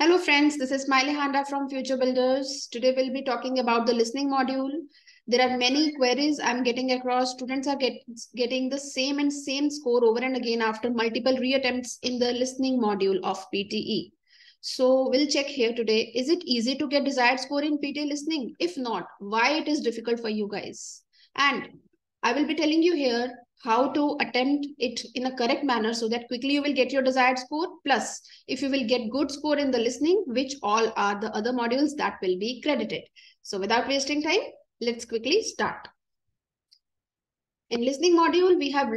Hello friends, this is Smiley Handa from Future Builders. Today we'll be talking about the listening module. There are many queries I'm getting across. Students are getting the same score over and again after multiple reattempts in the listening module of PTE. So we'll check here today. Is it easy to get desired score in PTE listening? If not, why it is difficult for you guys? And I will be telling you here how to attempt it in a correct manner so that quickly you will get your desired score. Plus, if you will get good score in the listening, which all are the other modules that will be credited. So without wasting time, let's quickly start. In listening module, we have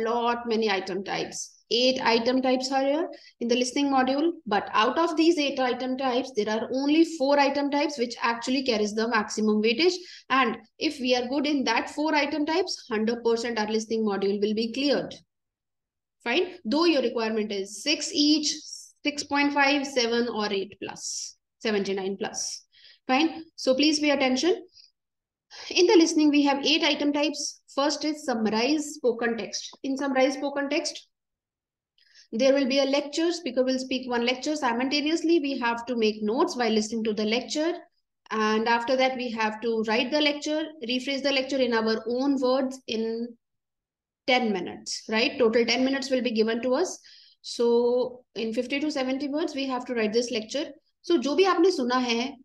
many item types. 8 item types are here in the listening module, but out of these 8 item types, there are only 4 item types which actually carries the maximum weightage. And if we are good in that 4 item types, 100% our listening module will be cleared. Fine. Though your requirement is 6 each, 6.5, 7 or 8 plus, 79 plus. Fine. So please pay attention. In the listening, we have 8 item types. First is summarize spoken text. In summarize spoken text, there will be a lecture. Speaker will speak one lecture simultaneously. We have to make notes while listening to the lecture. And after that, we have to write the lecture, rephrase the lecture in our own words in 10 minutes, right? Total 10 minutes will be given to us. So in 50 to 70 words, we have to write this lecture. So जो भी आपने सुना है,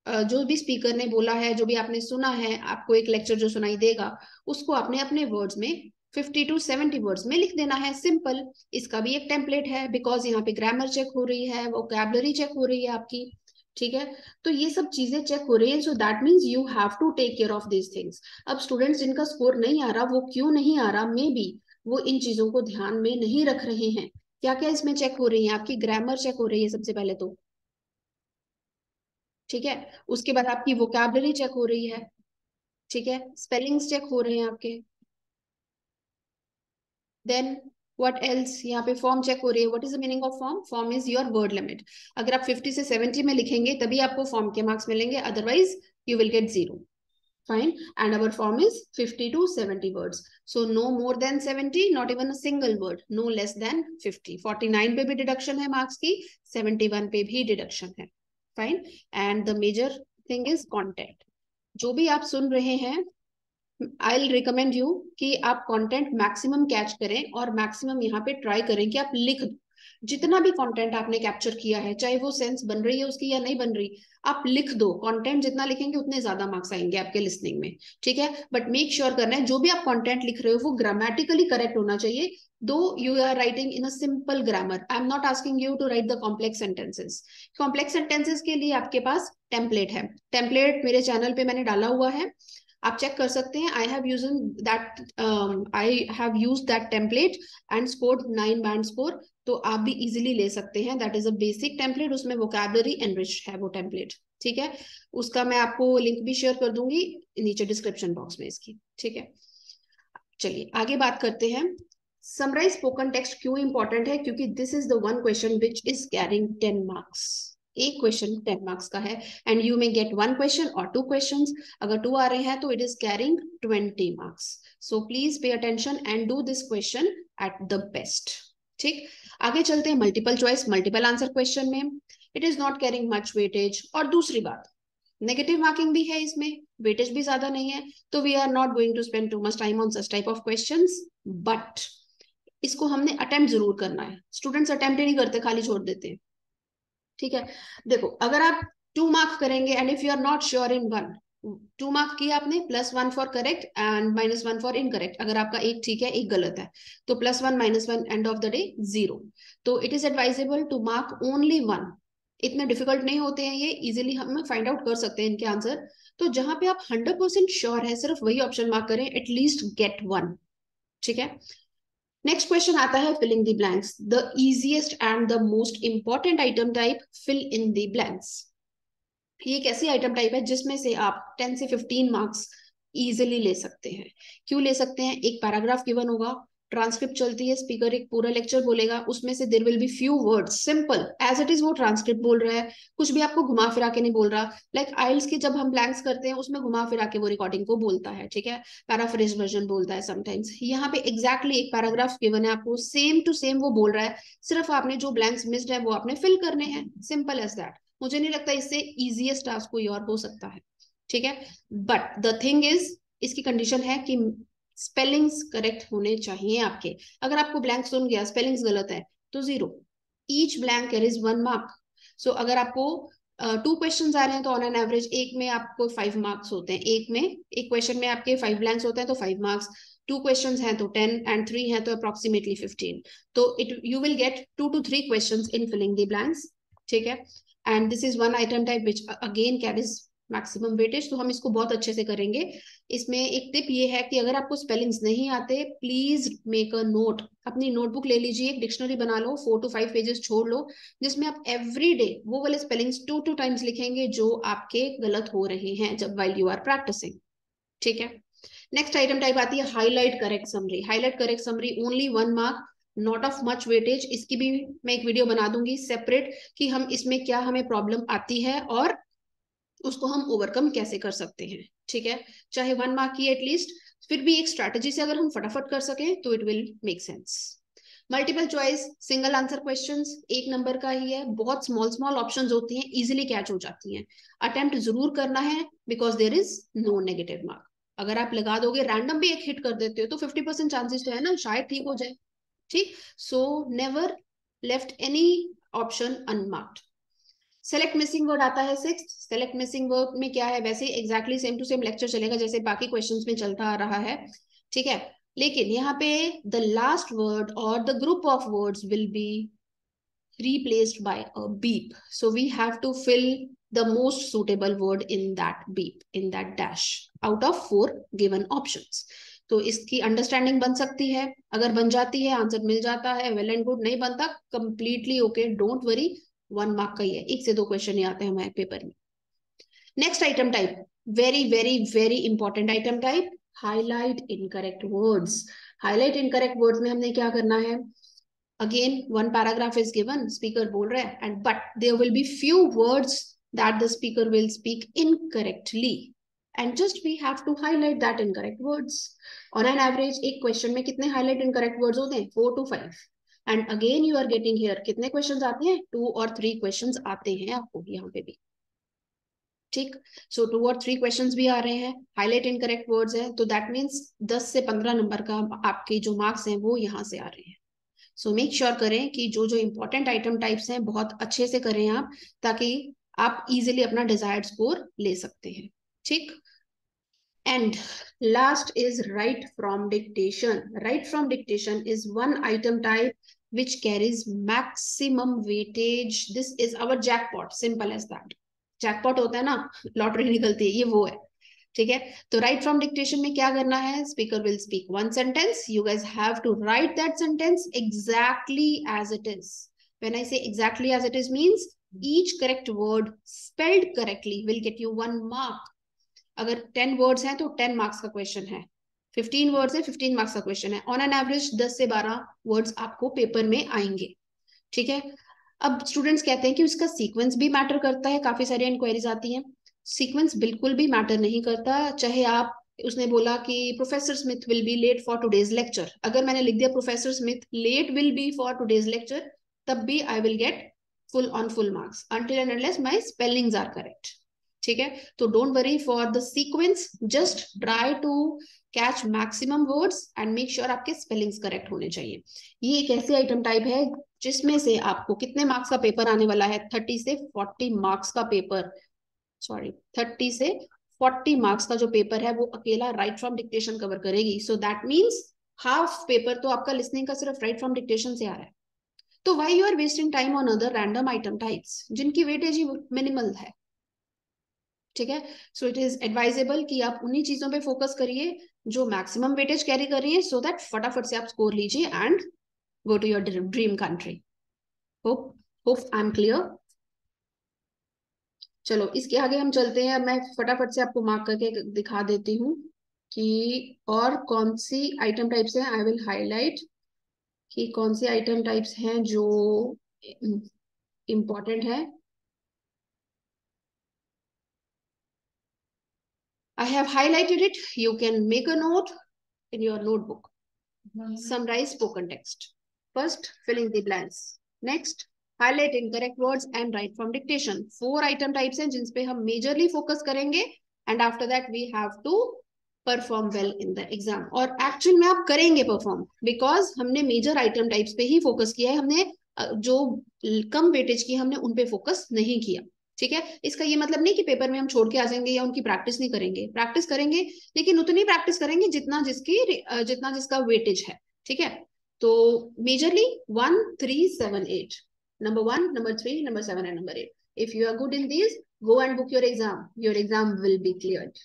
जो भी speaker ने बोला है, जो भी आपने सुना है, आपको एक लेक्चर जो सुनाई देगा, उसको आपने अपने वर्ड्स में 50 to 70 वर्ड्स में लिख देना है. सिंपल. इसका भी एक टेम्पलेट है बिकॉज यहाँ पे ग्रामर चेक हो रही है, वोकैबुलरी चेक हो रही है आपकी. ठीक है, तो ये सब चीजें चेक हो रही है. So that means you have to take care of this things. अब स्टूडेंट्स जिनका स्कोर नहीं आ रहा, वो क्यों नहीं आ रहा? मे बी वो इन चीजों को ध्यान में नहीं रख रहे हैं. क्या क्या इसमें चेक हो रही है? आपकी ग्रामर चेक हो रही है सबसे पहले तो. ठीक है, उसके बाद आपकी वोकैबुलरी चेक हो रही है. ठीक है, स्पेलिंग्स चेक हो रहे हैं आपके. Then what else? यहाँ पे फॉर्म चेक हो रही है. What is the meaning of form? Form is your word limit. अगर आप 50 से 70 में लिखेंगे तभी आपको फॉर्म के मार्क्स मिलेंगे, otherwise you will gate 0. Fine. And our form is 50 to 70 words. So no more than 70, not even a single word. No less than 50. 49 पे भी डिडक्शन है मार्क्स की, 71 पे भी डिडक्शन है. Fine. And the major thing is content. जो भी आप सुन रहे हैं, आई विल रिकमेंड यू कि आप कंटेंट मैक्सिमम कैच करें और मैक्सिमम यहाँ पे ट्राई करें कि आप लिख दो. जितना भी कंटेंट आपने कैप्चर किया है, चाहे वो सेंस बन रही है उसकी या नहीं बन रही, आप लिख दो. कंटेंट जितना लिखेंगे उतने ज्यादा मार्क्स आएंगे आपके लिसनिंग में. ठीक है, बट मेक श्योर करना है जो भी आप कंटेंट लिख रहे हो वो ग्रामेटिकली करेक्ट होना चाहिए. Though you are writing in a simple grammar, I am not asking you to write the complex sentences. Complex sentences के लिए आपके पास टेम्पलेट है. टेम्पलेट मेरे चैनल पे मैंने डाला हुआ है, आप चेक कर सकते हैं. I have used that template and scored 9 band score. तो आप भी इजीली ले सकते हैं. That is a basic template. उसमें वोकैबुलरी एनरिच है वो टेम्पलेट. ठीक है, उसका मैं आपको लिंक भी शेयर कर दूंगी नीचे डिस्क्रिप्शन बॉक्स में इसकी. ठीक है, चलिए आगे बात करते हैं. समराइज स्पोकन टेक्स्ट क्यों इंपॉर्टेंट है? क्योंकि this is the one question which is carrying 10 marks. एक क्वेश्चन 10 मार्क्स का है and you may gate 1 question और 2 क्वेश्चंस. अगर 2 आ रहे हैं तो it is carrying 20 marks. So please pay attention and do this question at the best. ठीक, आगे चलते हैं. Multiple choice multiple answer question में it is not carrying much weightage. और दूसरी बात, नेगेटिव मार्किंग भी है इसमें, वेटेज भी ज्यादा नहीं है. तो we are not going to spend too much time on such type of questions. But इसको हमने अटेम्प्ट जरूर करना है. स्टूडेंट्स अटेम्प्ट ही नहीं करते, खाली छोड़ देते हैं. ठीक है, देखो अगर आप 2 मार्क करेंगे and if you are not sure in 1, 2 mark किया आपने, +1 for correct and -1 for incorrect. अगर आपका एक ठीक है एक गलत है तो +1 -1 एंड ऑफ द डे 0. तो it is advisable to mark only 1. इतने डिफिकल्ट नहीं होते हैं ये, इजिली हम फाइंड आउट कर सकते हैं इनके आंसर. तो जहां पे आप 100% श्योर है सिर्फ वही ऑप्शन मार्क करें, एटलीस्ट गेट 1. ठीक है, नेक्स्ट क्वेश्चन आता है filling the blanks. The easiest and the most important item type, fill in the blanks. ये एक ऐसी आइटम टाइप है जिसमें से आप 10 से 15 मार्क्स इजिली ले सकते हैं. क्यों ले सकते हैं? एक पैराग्राफ गिवन होगा, ट्रांसक्रिप्ट चलती है, स्पीकर एक पूरा लेक्चर बोलेगा, उसमें से there will be few words simple as it is, वो ट्रांसक्रिप्ट बोल रहा है, कुछ भी आपको घुमा फिरा के नहीं बोल रहा। लाइक आइल्स की जब हम ब्लैंक्स करते हैं उसमें घुमा फिरा के वो रिकॉर्डिंग को बोलता है, ठीक है, पैराफ्रेज वर्जन बोलता है समटाइम्स। यहाँ पे एग्जैक्टली एक पैराग्राफ गिवन है आपको, सेम टू सेम वो बोल रहा है, सिर्फ आपने जो ब्लैंक्स मिस्ड है वो आपने फिल करने हैं, सिंपल एज दैट। मुझे नहीं लगता इससे इजीएस्ट टास्क कोई और हो सकता है, ठीक है। बट द थिंग इज, इसकी कंडीशन है कि स्पेलिंग्स करेक्ट होने चाहिए आपके। अगर आपको ब्लैंक सुन गया, स्पेलिंग्स गलत है, तो 0। Each blank carries 1 mark. So अगर आपको 2 क्वेश्चंस आ रहे हैं तो ऑन एन एवरेज एक में आपको 5 मार्क्स होते हैं, एक क्वेश्चन में आपके 5 ब्लैंक्स होते हैं तो 5 मार्क्स, 2 क्वेश्चंस हैं तो 10 एंड 3 हैं तो अप्रोक्सीमेटली 15। तो it you will get 2 to 3 questions in filling the blanks, ठीक है। And this is one item type which again carries maximum weightage, तो हम इसको बहुत अच्छे से करेंगे। इसमें एक टिप ये है कि अगर आपको स्पेलिंग्स नहीं आते, प्लीज मेक अ नोट, अपनी नोटबुक ले लीजिए, एक डिक्शनरी बना लो, 4 to 5 पेजेस छोड़ लो, जिसमें आप एवरी डे वो वाले स्पेलिंग्स 2 टाइम्स लिखेंगे जो आपके गलत हो रहे हैं जब वाइल यू आर प्रैक्टिसिंग, ठीक है। नेक्स्ट आइटम टाइप आती है highlight correct summary. Highlight correct summary only 1 mark, not of much weightage. इसकी भी मैं एक वीडियो बना दूंगी सेपरेट कि हम इसमें क्या हमें प्रॉब्लम आती है और उसको हम ओवरकम कैसे कर सकते हैं, ठीक है। चाहे 1 मार्क की एटलीस्ट, फिर भी एक स्ट्रैटेजी से अगर हम फटाफट कर सकें तो it will make sense. Multiple choice single answer questions 1 number का ही है, बहुत स्मॉल स्मॉल ऑप्शंस होती हैं, इजीली कैच हो जाती हैं। अटेम्प्ट जरूर करना है because there is no negative mark. अगर आप लगा दोगे रैंडम भी एक हिट कर देते हो तो 50% चांसेस तो है ना शायद ठीक हो जाए, ठीक। So never left any option unmarked. Select missing word आता है 6। सेलेक्ट मिसिंग वर्ड में क्या है, वैसे exactly same to same lecture चलेगा जैसे बाकी क्वेश्चंस में चलता आ रहा है, ठीक है। लेकिन यहाँ पे द लास्ट वर्ड और the group of words will be replaced by a beep. So we have to fill the most suitable word in that beep, in that dash, out of 4 given options. तो इसकी understanding बन सकती है, अगर बन जाती है आंसर मिल जाता है, वेल एंड गुड, नहीं बनता completely okay, don't worry, 1 mark का ही है, 1 से 2 क्वेश्चन ही आते हैं हमारे पेपर में। Next item type, very very very important item type, highlight incorrect words. Highlight incorrect words में हमने क्या करना है, again one paragraph is given, speaker बोल रहा है, and but there will be few words that the speaker will speak incorrectly and just we have to highlight that incorrect words. On an average एक question में कितने highlight incorrect words होते हैं, 4 to 5, and again you are getting here कितने questions आते हैं, 2 or 3 questions आते हैं आपको यहाँ पे भी, ठीक। सो 2 और 3 क्वेश्चंस भी आ रहे हैं, हाईलाइट इनकरेक्ट वर्ड्स है, तो दैट मीन्स 10 से 15 नंबर का आपके जो मार्क्स हैं वो यहाँ से आ रहे हैं। सो मेक श्योर करें कि जो जो इंपॉर्टेंट आइटम टाइप्स हैं बहुत अच्छे से करें आप, ताकि आप इजीली अपना डिजायर्ड स्कोर ले सकते हैं, ठीक। And last is right from dictation. Right from dictation is one item type which carries maximum weightage. This is our jackpot, simple as that. Jackpot होता है ना, लॉटरी निकलती है, ये वो है, ठीक है। तो राइट फ्रॉम डिक्टेशन में क्या करना है, speaker will speak 1 sentence, you guys have to write that sentence exactly as it is. When I say exactly as it is means each correct word spelled correctly will get you 1 mark. अगर 10 words हैं तो 10 marks का question है, 15 words है 15 marks का question है, on an average 10 से 12 words आपको पेपर में आएंगे, ठीक है। अब स्टूडेंट्स कहते हैं कि उसका सीक्वेंस भी मैटर करता है, काफी सारी इंक्वायरीज आती हैं। सीक्वेंस बिल्कुल भी मैटर नहीं करता, चाहे आप, उसने बोला कि professor Smith will be late for today's lecture, अगर मैंने लिख दिया professor Smith late will be for today's lecture, तब भी I will get full on full marks until and unless my spellings are correct, ठीक है। तो don't worry for the sequence, just try to catch maximum words and make sure आपके spellings correct होने चाहिए। ये एक ऐसी आइटम टाइप है जिसमें से आपको कितने मार्क्स का पेपर आने वाला है, 30 से 40 मार्क्स का पेपर, सॉरी 30 से 40 मार्क्स का जो पेपर है वो अकेला राइट फ्रॉम डिक्टेशन कवर करेगी। सो दैट मीन्स हाफ पेपर तो आपका लिसनिंग का सिर्फ राइट फ्रॉम डिक्टेशन से आ रहा है। तो why you are wasting time on other random item types जिनकी वेटेज ही मिनिमल है, ठीक है। सो इट इज एडवाइजेबल कि आप उन्हीं चीजों पे फोकस करिए जो मैक्सिमम वेटेज कैरी कर रही है, सो दैट फटाफट से आप स्कोर लीजिए and go to your dream country. Hope I am clear. चलो इसके आगे हम चलते हैं, मैं फटाफट से आपको मार्क करके दिखा देती हूँ। कि और कौन सी आइटम टाइप्स हैं, आई विल हाईलाइट कि कौन सी आइटम टाइप्स हैं जो इम्पोर्टेंट है. I have highlighted it. You can make a note in your notebook. Summarize spoken text. First, filling the blanks. Next, highlight incorrect words and write from dictation. 4 item types हैं जिन पे हम majorly focus करेंगे and after that we have to perform well in the exam. और actual में आप करेंगे perform because हमने major item types पे ही focus किया है. हमने जो कम weightage की हमने उन पे focus नहीं किया. ठीक है. इसका ये मतलब नहीं कि पेपर में हम छोड़ के आ जाएंगे या उनकी प्रैक्टिस नहीं करेंगे. प्रैक्टिस करेंगे लेकिन उतनी प्रैक्टिस करेंगे जितना जिसका वेटेज है. ठीक है. तो majorly 1 3 7 8, number 1, number 3, number 7 and number 8. If you are good in these, go and book your exam will be cleared.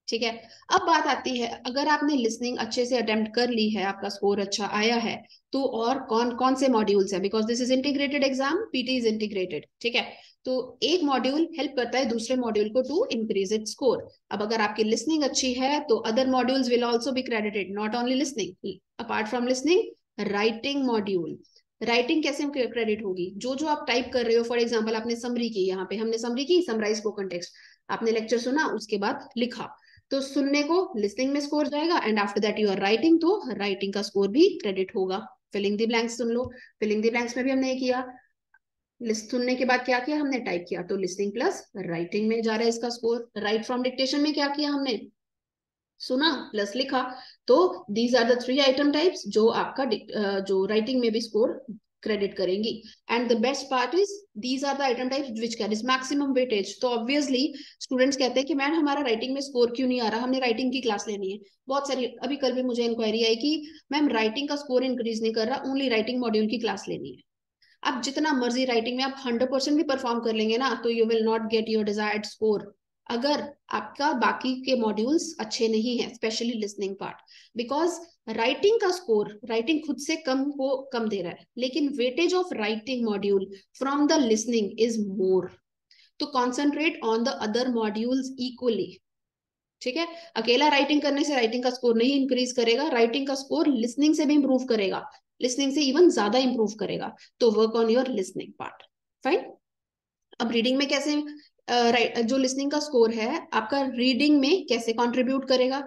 ठीक है. अब बात आती है, अगर आपने लिसनिंग अच्छे से अटेम्प्ट कर ली है, आपका स्कोर अच्छा आया है, तो और कौन कौन से मॉड्यूल्स है, because this is integrated exam, PT is integrated. ठीक है. तो एक मॉड्यूल हेल्प करता है दूसरे मॉड्यूल को टू इंक्रीज इट स्कोर. अब अगर आपकी लिसनिंग अच्छी है तो other modules will also be credited, not only listening. Apart from listening, writing module. Writing कैसे क्रेडिट होगी? जो जो आप टाइप कर रहे हो, फॉर एग्जाम्पल आपने समरी की, यहाँ पे हमने समरी की, समराइज स्पोकन टेक्स्ट. आपने लेक्चर सुना, उसके बाद लिखा, तो सुनने को लिसनिंग में स्कोर जाएगा and after that you are writing, तो राइटिंग का स्कोर भी क्रेडिट होगा. फिलिंग द ब्लैंक्स सुन लो. फिलिंग द ब्लैंक्स में भी हमने किया, लिस्ट सुनने के बाद क्या किया हमने, टाइप किया, तो लिसनिंग प्लस राइटिंग में जा रहा है इसका स्कोर. राइट फ्रॉम डिक्टेशन में क्या किया हमने, सुना प्लस लिखा. तो these are the 3 item types जो आपका जो राइटिंग में भी स्कोर क्रेडिट करेंगी. And the best part is these are the item types which carries maximum weightage. तो ऑब्वियसली स्टूडेंट्स कहते हैं कि मैम हमारा राइटिंग में स्कोर क्यों नहीं आ रहा, हमने राइटिंग की क्लास लेनी है. बहुत सारी, अभी कल भी मुझे इंक्वायरी आई कि मैम राइटिंग का स्कोर इंक्रीज नहीं कर रहा, ओनली राइटिंग मॉड्यूल की क्लास लेनी है. आप जितना मर्जी राइटिंग में आप 100% भी परफॉर्म कर लेंगे ना, तो you will not get your desired score अगर आपका बाकी के मॉड्यूल्स अच्छे नहीं है, specially listening part. Because writing का स्कोर, राइटिंग खुद से कम को कम दे रहा है, लेकिन weightage of writing module from the listening is more. तो concentrate on the other modules equally. ठीक है. अकेला राइटिंग करने से राइटिंग का स्कोर नहीं इंक्रीज करेगा, राइटिंग का स्कोर लिसनिंग से भी इंप्रूव करेगा, लिसनिंग से इवन ज्यादा इंप्रूव करेगा. तो work on your listening part. Fine. अब रीडिंग में कैसे, जो लिसनिंग का स्कोर है आपका रीडिंग में कैसे कंट्रीब्यूट करेगा.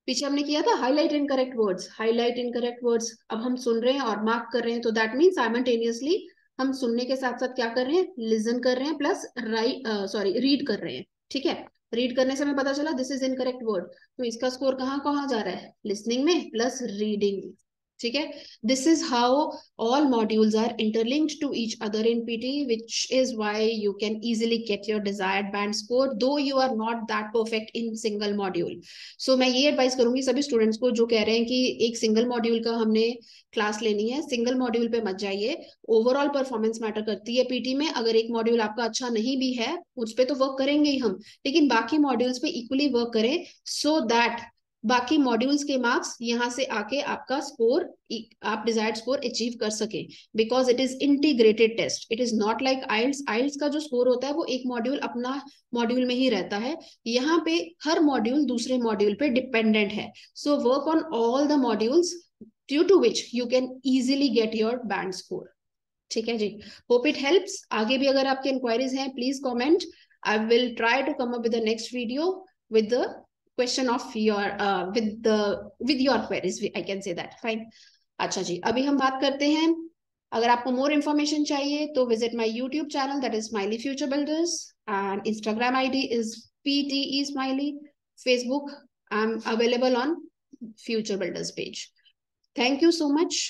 पीछे हमने किया था highlight incorrect words, highlight incorrect words. अब हम सुन रहे हैं और मार्क कर रहे हैं, तो दैट मीन साइमल्टेनियसली हम सुनने के साथ साथ क्या कर रहे हैं, लिसन कर रहे हैं प्लस रीड कर रहे हैं. ठीक है. रीड करने से हमें पता चला दिस इज इनकरेक्ट वर्ड, तो इसका स्कोर कहाँ कहाँ जा रहा है, लिसनिंग में प्लस रीडिंग. ठीक है. This is how all modules are interlinked to each other in PT, which is why you can easily get your desired band score, though you are not that perfect in single module. So मैं ये advice करूंगी सभी students को जो कह रहे हैं कि एक सिंगल मॉड्यूल का हमने क्लास लेनी है, सिंगल मॉड्यूल पे मत जाइए. ओवरऑल परफॉर्मेंस मैटर करती है पीटी में. अगर एक मॉड्यूल आपका अच्छा नहीं भी है, उस पर तो वर्क करेंगे ही हम, लेकिन बाकी मॉड्यूल्स पे इक्वली वर्क करें, सो दैट बाकी मॉड्यूल्स के मार्क्स यहाँ से आके आपका स्कोर, आप डिजायर्ड स्कोर अचीव कर सके. Because it is integrated test, it is not like IELTS. IELTS का जो स्कोर होता है वो एक मॉड्यूल अपना मॉड्यूल में ही रहता है, यहाँ पे हर मॉड्यूल दूसरे मॉड्यूल पे डिपेंडेंट है. So work on all the modules due to which you can easily get your band score. ठीक है जी. Hope it helps. आगे भी अगर आपके इंक्वायरीज हैं please comment. I will try to come up with the next video with the question of your with your queries, I can say that. Fine. अच्छा जी, अभी हम बात करते हैं, अगर आपको मोर इन्फॉर्मेशन चाहिए तो visit my YouTube channel, that is smiley future builders, and Instagram ID is PTE Smiley. Facebook, I'm available on Future Builders page. Thank you so much.